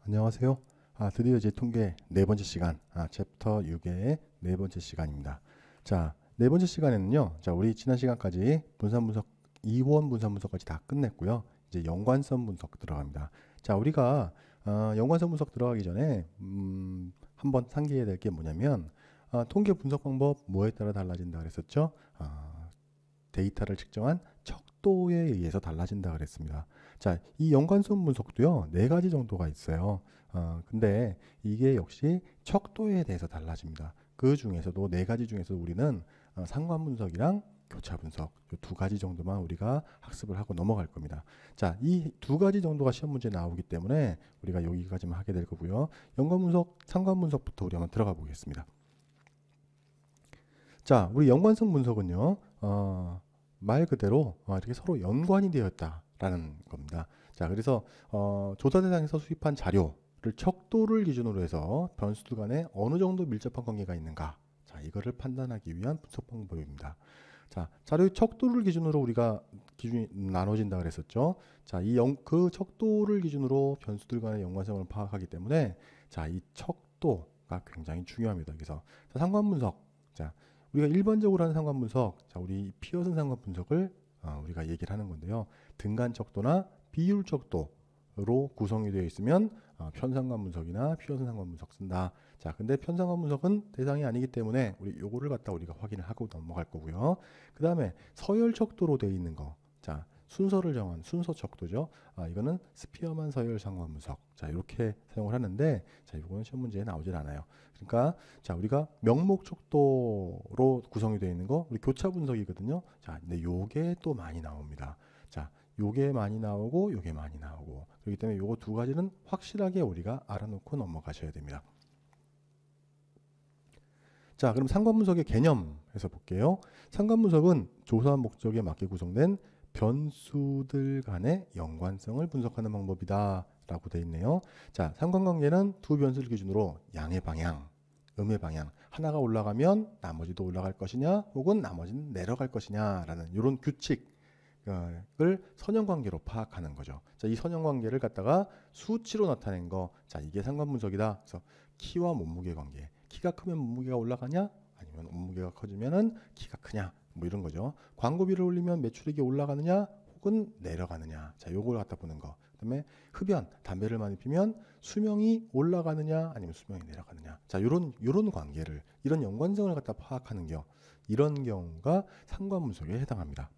안녕하세요. 드디어 이제 통계 네 번째 시간, 챕터 6의 네 번째 시간입니다. 자, 네 번째 시간에는요, 자, 우리 지난 시간까지 분산 분석, 이원 분산 분석까지 다 끝냈고요. 이제 연관성 분석 들어갑니다. 자, 우리가 연관성 분석 들어가기 전에 한번 상기해야 될 게 뭐냐면, 통계 분석 방법 뭐에 따라 달라진다 그랬었죠? 데이터를 측정한 척도에 의해서 달라진다 그랬습니다. 자, 이 연관성 분석도요, 네 가지 정도가 있어요. 근데 이게 역시 척도에 대해서 달라집니다. 그 중에서도 네 가지 중에서 우리는 상관 분석이랑 교차 분석 이 두 가지 정도만 우리가 학습을 하고 넘어갈 겁니다. 자, 이 두 가지 정도가 시험 문제에 나오기 때문에 우리가 여기까지만 하게 될 거고요. 연관 분석, 상관 분석부터 우리 한번 들어가 보겠습니다. 자, 우리 연관성 분석은요, 말 그대로 이렇게 서로 연관이 되어 있다라는 겁니다. 자, 그래서 조사 대상에서 수집한 자료를 척도를 기준으로 해서 변수들 간에 어느 정도 밀접한 관계가 있는가, 자, 이거를 판단하기 위한 분석 방법입니다. 자, 자료의 척도를 기준으로 우리가 기준이 나눠진다 그랬었죠. 자, 그 척도를 기준으로 변수들 간의 연관성을 파악하기 때문에 자, 이 척도가 굉장히 중요합니다. 그래서 자, 상관 분석. 자, 우리가 일반적으로 하는 상관 분석, 자, 우리 피어슨 상관 분석을 우리가 얘기를 하는 건데요. 등간 척도나 비율 척도로 구성이 되어 있으면 편상관 분석이나 피어슨 상관 분석 쓴다. 자, 근데 편상관 분석은 대상이 아니기 때문에 우리 요거를 갖다 우리가 확인을 하고 넘어갈 거고요. 그 다음에 서열 척도로 되어 있는 거. 자, 순서를 정한 순서 척도죠. 이거는 스피어만 서열 상관 분석. 자, 이렇게 사용을 하는데, 자, 이거는 시험 문제에 나오질 않아요. 그러니까, 자, 우리가 명목 척도로 구성이 되어 있는 거, 우리 교차 분석이거든요. 자, 근데 요게 또 많이 나옵니다. 자, 요게 많이 나오고, 요게 많이 나오고. 그렇기 때문에 요거 두 가지는 확실하게 우리가 알아놓고 넘어가셔야 됩니다. 자, 그럼 상관 분석의 개념에서 볼게요. 상관 분석은 조사 목적에 맞게 구성된 변수들 간의 연관성을 분석하는 방법이다 라고 되어 있네요. 자, 상관관계는 두 변수를 기준으로 양의 방향, 음의 방향, 하나가 올라가면 나머지도 올라갈 것이냐 혹은 나머지는 내려갈 것이냐 라는 이런 규칙을 선형관계로 파악하는 거죠. 자, 이 선형관계를 갖다가 수치로 나타낸 거, 자, 이게 상관분석이다. 그래서 키와 몸무게 관계, 키가 크면 몸무게가 올라가냐 아니면 몸무게가 커지면은 키가 크냐, 뭐 이런 거죠. 광고비를 올리면 매출액이 올라가느냐 혹은 내려가느냐, 자, 요걸 갖다 보는 거. 그다음에 흡연, 담배를 많이 피면 수명이 올라가느냐 아니면 수명이 내려가느냐, 자, 요런 관계를, 이런 연관성을 갖다 파악하는 경우, 이런 경우가 상관 분석에 해당합니다.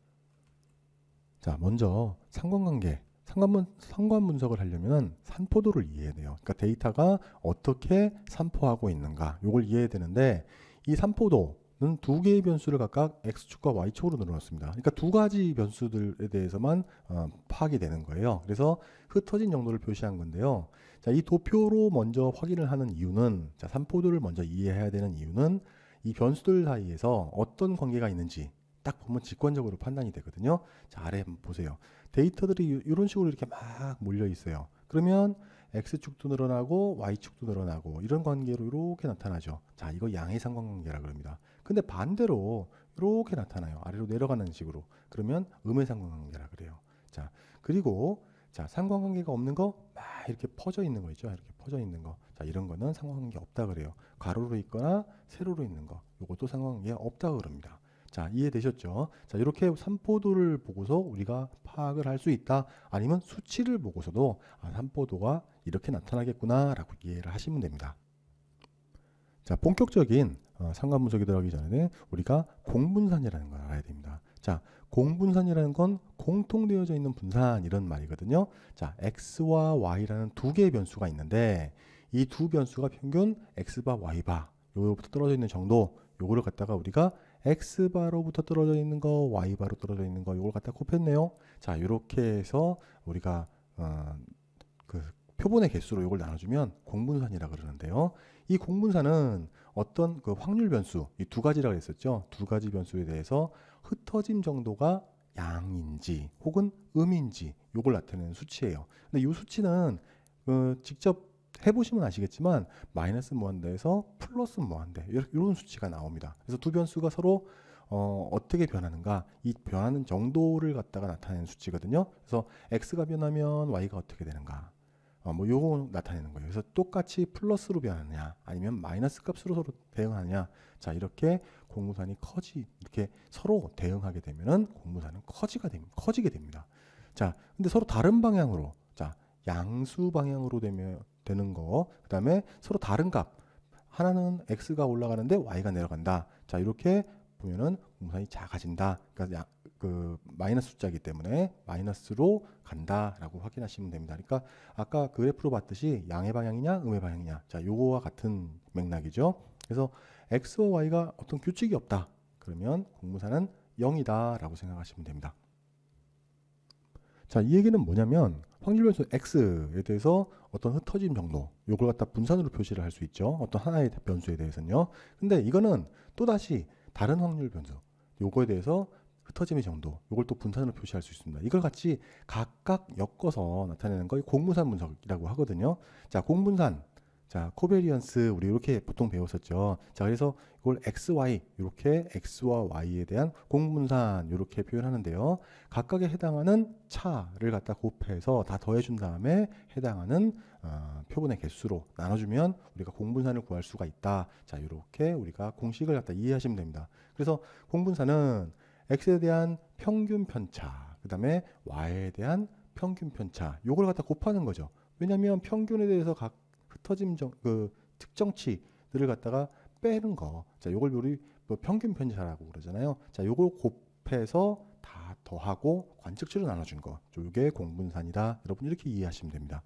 자, 먼저 상관관계, 상관 분석을 하려면 산포도를 이해해야 돼요. 그러니까 데이터가 어떻게 산포하고 있는가, 요걸 이해해야 되는데, 이 산포도는 두 개의 변수를 각각 x축과 y축으로 늘어났습니다. 그러니까 두 가지 변수들에 대해서만 파악이 되는 거예요. 그래서 흩어진 정도를 표시한 건데요. 자, 이 도표로 먼저 확인을 하는 이유는, 자, 산포도를 먼저 이해해야 되는 이유는 이 변수들 사이에서 어떤 관계가 있는지 딱 보면 직관적으로 판단이 되거든요. 자, 아래 한번 보세요. 데이터들이 이런 식으로 이렇게 막 몰려 있어요. 그러면 x축도 늘어나고 y축도 늘어나고 이런 관계로 이렇게 나타나죠. 자, 이거 양의 상관관계라 그럽니다. 근데 반대로 이렇게 나타나요. 아래로 내려가는 식으로. 그러면 음의 상관관계라 그래요. 자, 그리고 자, 상관관계가 없는 거 막 이렇게 퍼져 있는 거 있죠. 이렇게 퍼져 있는 거. 자, 이런 거는 상관관계 없다 그래요. 가로로 있거나 세로로 있는 거. 이것도 상관관계 없다 그럽니다. 자, 이해되셨죠? 자, 이렇게 산포도를 보고서 우리가 파악을 할 수 있다. 아니면 수치를 보고서도 산포도가 이렇게 나타나겠구나 라고 이해를 하시면 됩니다. 자, 본격적인 상관 분석에 들어가기 전에는 우리가 공분산이라는 걸 알아야 됩니다. 자, 공분산이라는 건 공통되어져 있는 분산, 이런 말이거든요. 자, x와 y라는 두 개의 변수가 있는데 이 두 변수가 평균 x바 y바 요거부터 떨어져 있는 정도, 요거를 갖다가 우리가 x바로부터 떨어져 있는 거, y바로 떨어져 있는 거, 요걸 갖다 곱했네요. 자, 이렇게 해서 우리가 그 표본의 개수로 요걸 나눠주면 공분산이라 그러는데요. 이 공분산은 어떤 그 확률 변수, 이 두 가지라고 했었죠. 두 가지 변수에 대해서 흩어짐 정도가 양인지 혹은 음인지 요걸 나타내는 수치예요. 근데 이 수치는 직접 해보시면 아시겠지만 마이너스 무한대에서 플러스 무한대 이런 수치가 나옵니다. 그래서 두 변수가 서로 어떻게 변하는가, 이 변하는 정도를 갖다가 나타내는 수치거든요. 그래서 x가 변하면 y가 어떻게 되는가, 뭐 요거 나타내는 거예요. 그래서 똑같이 플러스로 변하느냐 아니면 마이너스 값으로 서로 대응하느냐. 자, 이렇게 공분산이 이렇게 서로 대응하게 되면은 공분산은 커지게 됩니다. 자, 근데 서로 다른 방향으로, 자, 양수 방향으로 되는 거, 그다음에 서로 다른 값, 하나는 x가 올라가는데 y가 내려간다. 자, 이렇게 보면은 공분산이 작아진다. 그러니까 그 마이너스 숫자이기 때문에 마이너스로 간다라고 확인하시면 됩니다. 그러니까 아까 그래프로 봤듯이 양의 방향이냐 음의 방향이냐, 자, 요거와 같은 맥락이죠. 그래서 x와 y가 어떤 규칙이 없다. 그러면 공분산은 0이다라고 생각하시면 됩니다. 자, 이 얘기는 뭐냐면 확률 변수 x에 대해서 어떤 흩어짐 정도, 요걸 갖다 분산으로 표시를 할 수 있죠. 어떤 하나의 변수에 대해서는요. 근데 이거는 또다시 다른 확률 변수, 요거에 대해서 흩어짐의 정도, 요걸 또 분산으로 표시할 수 있습니다. 이걸 같이 각각 엮어서 나타내는 걸 공분산 분석이라고 하거든요. 자, 공분산, 자, 코베리언스 우리 이렇게 보통 배웠었죠. 자, 그래서 이걸 XY, 이렇게 X와 Y에 대한 공분산 이렇게 표현하는데요. 각각에 해당하는 차를 갖다 곱해서 다 더해준 다음에 해당하는 표본의 개수로 나눠주면 우리가 공분산을 구할 수가 있다. 자, 이렇게 우리가 공식을 갖다 이해하시면 됩니다. 그래서 공분산은 X에 대한 평균 편차, 그 다음에 Y에 대한 평균 편차, 요걸 갖다 곱하는 거죠. 왜냐하면 평균에 대해서 각 흩어짐 그 특정치들을 갖다가 빼는 거. 자, 요걸 우리 뭐 평균 편차라고 그러잖아요. 자, 요걸 곱해서 다 더하고 관측치로 나눠준 거. 요게 공분산이다. 여러분 이렇게 이해하시면 됩니다.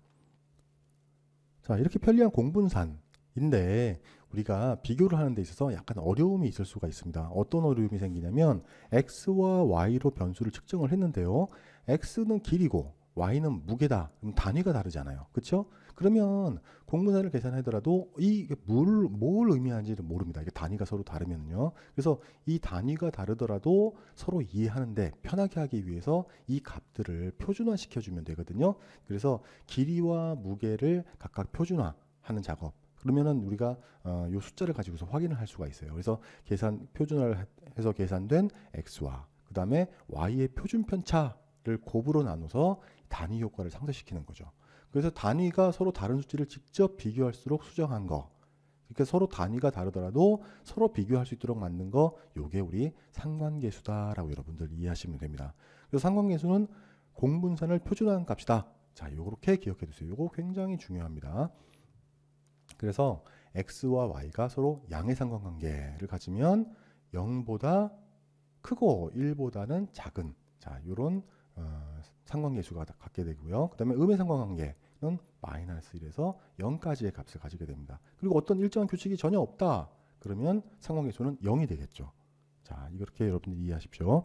자, 이렇게 편리한 공분산인데 우리가 비교를 하는 데 있어서 약간 어려움이 있을 수가 있습니다. 어떤 어려움이 생기냐면 x와 y로 변수를 측정을 했는데요. x는 길이고 y는 무게다. 그럼 단위가 다르잖아요. 그렇죠? 그러면 공분산을 계산하더라도 이게 뭘 의미하는지를 모릅니다. 이게 단위가 서로 다르면요. 그래서 이 단위가 다르더라도 서로 이해하는데 편하게 하기 위해서 이 값들을 표준화 시켜주면 되거든요. 그래서 길이와 무게를 각각 표준화하는 작업. 그러면은 우리가 요 숫자를 가지고서 확인을 할 수가 있어요. 그래서 표준화를 해서 계산된 x와 그 다음에 y의 표준 편차를 곱으로 나눠서 단위 효과를 상쇄시키는 거죠. 그래서 단위가 서로 다른 수치를 직접 비교할수록 수정한 거. 그러니까 서로 단위가 다르더라도 서로 비교할 수 있도록 만든 거. 요게 우리 상관계수다라고 여러분들 이해하시면 됩니다. 그래서 상관계수는 공분산을 표준화한 값이다. 자, 요렇게 기억해 두세요. 요거 굉장히 중요합니다. 그래서 x와 y가 서로 양의 상관관계를 가지면 0보다 크고 1보다는 작은, 자, 요런 상관계수가 갖게 되고요. 그 다음에 음의 상관관계는 마이너스 1에서 0까지의 값을 가지게 됩니다. 그리고 어떤 일정한 규칙이 전혀 없다. 그러면 상관계수는 0이 되겠죠. 자, 이렇게 여러분들이 이해하십시오.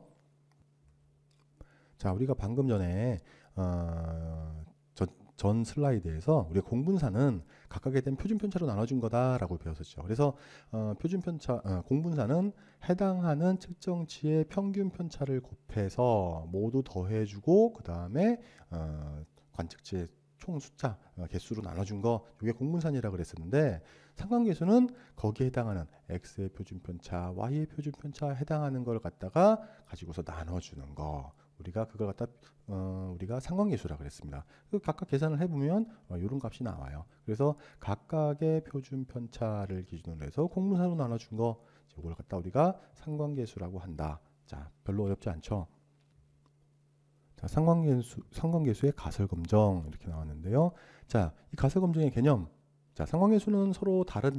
자, 우리가 방금 전에 전 슬라이드에서 우리가 공분산은 각각에 대한 표준 편차로 나눠준 거다라고 배웠었죠. 그래서 표준 편차, 공분산은 해당하는 측정치의 평균 편차를 곱해서 모두 더해주고 그 다음에 관측치의 총 숫자 개수로 나눠준 거, 이게 공분산이라고 그랬었는데 상관계수는 거기에 해당하는 x의 표준 편차, y의 표준 편차에 해당하는 걸 갖다가 가지고서 나눠주는 거. 우리가 그걸 갖다 우리가 상관계수라 그랬습니다. 각각 계산을 해보면 이런 값이 나와요. 그래서 각각의 표준 편차를 기준으로 해서 공분산으로 나눠준 거, 이걸 갖다 우리가 상관계수라고 한다. 자, 별로 어렵지 않죠? 자, 상관계수의 가설검정 이렇게 나왔는데요. 자, 이 가설검정의 개념. 자, 상관계수는 서로 다른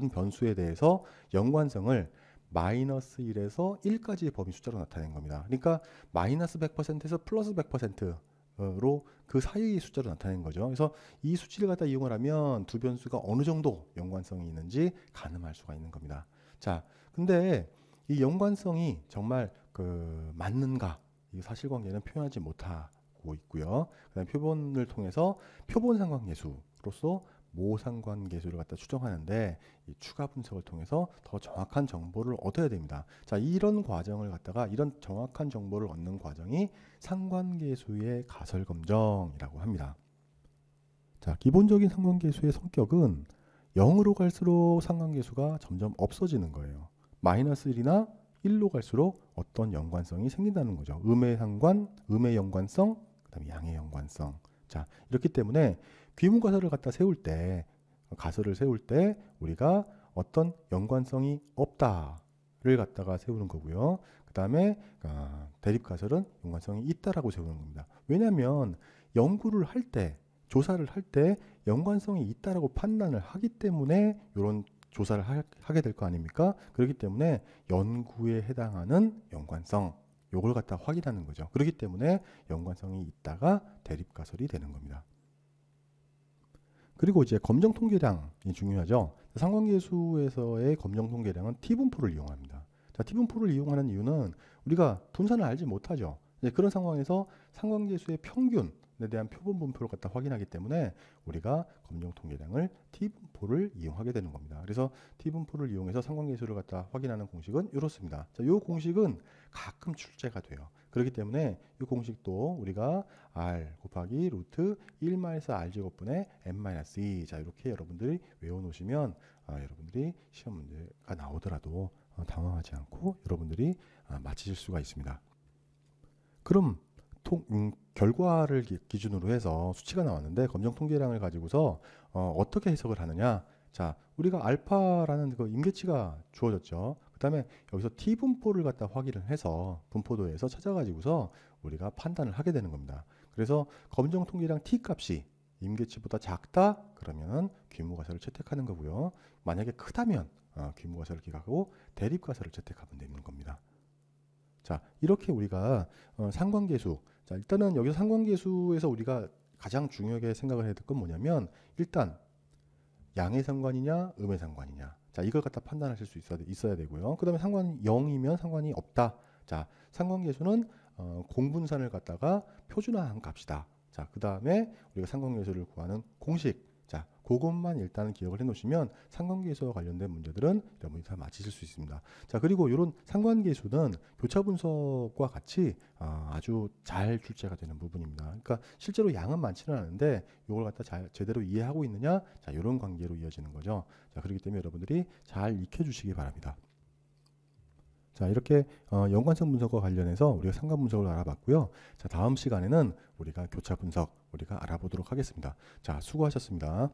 변수에 대해서 연관성을 마이너스 1에서 1까지의 범위 숫자로 나타낸 겁니다. 그러니까 마이너스 100%에서 플러스 100%로 그 사이의 숫자로 나타낸 거죠. 그래서 이 수치를 갖다 이용을 하면 두 변수가 어느 정도 연관성이 있는지 가늠할 수가 있는 겁니다. 자, 근데 이 연관성이 정말 맞는가? 이 사실관계는 표현하지 못하고 있고요. 그다음 표본을 통해서 표본 상관계수로서 모상관계수를 갖다 추정하는데 이 추가 분석을 통해서 더 정확한 정보를 얻어야 됩니다. 자, 이런 과정을 갖다가 이런 정확한 정보를 얻는 과정이 상관계수의 가설검정이라고 합니다. 자, 기본적인 상관계수의 성격은 0으로 갈수록 상관계수가 점점 없어지는 거예요. 마이너스 1이나 1로 갈수록 어떤 연관성이 생긴다는 거죠. 음의 상관, 음의 연관성, 그다음에 양의 연관성. 자, 이렇기 때문에 귀문가설을 갖다 세울 때, 가설을 세울 때 우리가 어떤 연관성이 없다를 갖다가 세우는 거고요. 그다음에 대립가설은 연관성이 있다라고 세우는 겁니다. 왜냐하면 연구를 할 때, 조사를 할 때 연관성이 있다라고 판단을 하기 때문에 이런 조사를 하게 될 거 아닙니까? 그렇기 때문에 연구에 해당하는 연관성, 요걸 갖다 확인하는 거죠. 그렇기 때문에 연관성이 있다가 대립가설이 되는 겁니다. 그리고 이제 검정통계량이 중요하죠. 상관계수에서의 검정통계량은 T분포를 이용합니다. 자, T분포를 이용하는 이유는 우리가 분산을 알지 못하죠. 이제 그런 상황에서 상관계수의 평균에 대한 표본 분포를 갖다 확인하기 때문에 우리가 검정통계량을 T분포를 이용하게 되는 겁니다. 그래서 T분포를 이용해서 상관계수를 갖다 확인하는 공식은 이렇습니다. 자, 이 공식은 가끔 출제가 돼요. 그렇기 때문에 이 공식도 우리가 R 곱하기 루트 1-4 R제곱분의 n-2. 자, 이렇게 여러분들이 외워놓으시면 여러분들이 시험 문제가 나오더라도 당황하지 않고 여러분들이 맞히실 수가 있습니다. 그럼 결과를 기준으로 해서 수치가 나왔는데 검정통계량을 가지고서 어떻게 해석을 하느냐. 자, 우리가 알파라는 그 임계치가 주어졌죠. 그 다음에 여기서 T분포를 갖다 확인을 해서 분포도에서 찾아가지고서 우리가 판단을 하게 되는 겁니다. 그래서 검정통계량 T값이 임계치보다 작다 그러면 귀무가설을 채택하는 거고요. 만약에 크다면 귀무가설을 기각하고 대립가설을 채택하면 되는 겁니다. 자, 이렇게 우리가 상관계수, 자, 일단은 여기서 상관계수에서 우리가 가장 중요하게 생각을 해야 될 건 뭐냐면 일단 양의 상관이냐 음의 상관이냐, 자, 이걸 갖다 판단하실 수 있어야 되고요. 그 다음에 상관이 0이면 상관이 없다. 자, 상관계수는 공분산을 갖다가 표준화한 값이다. 자, 그 다음에 우리가 상관계수를 구하는 공식, 자, 그것만 일단은 기억을 해 놓으시면 상관계수와 관련된 문제들은 여러분이 다 맞히실 수 있습니다. 자, 그리고 이런 상관계수는 교차 분석과 같이 아주 잘 출제가 되는 부분입니다. 그러니까 실제로 양은 많지는 않은데 이걸 갖다 제대로 이해하고 있느냐, 자, 이런 관계로 이어지는 거죠. 자, 그렇기 때문에 여러분들이 잘 익혀주시기 바랍니다. 자, 이렇게 연관성 분석과 관련해서 우리가 상관 분석을 알아봤고요. 자, 다음 시간에는 우리가 교차 분석 우리가 알아보도록 하겠습니다. 자, 수고하셨습니다.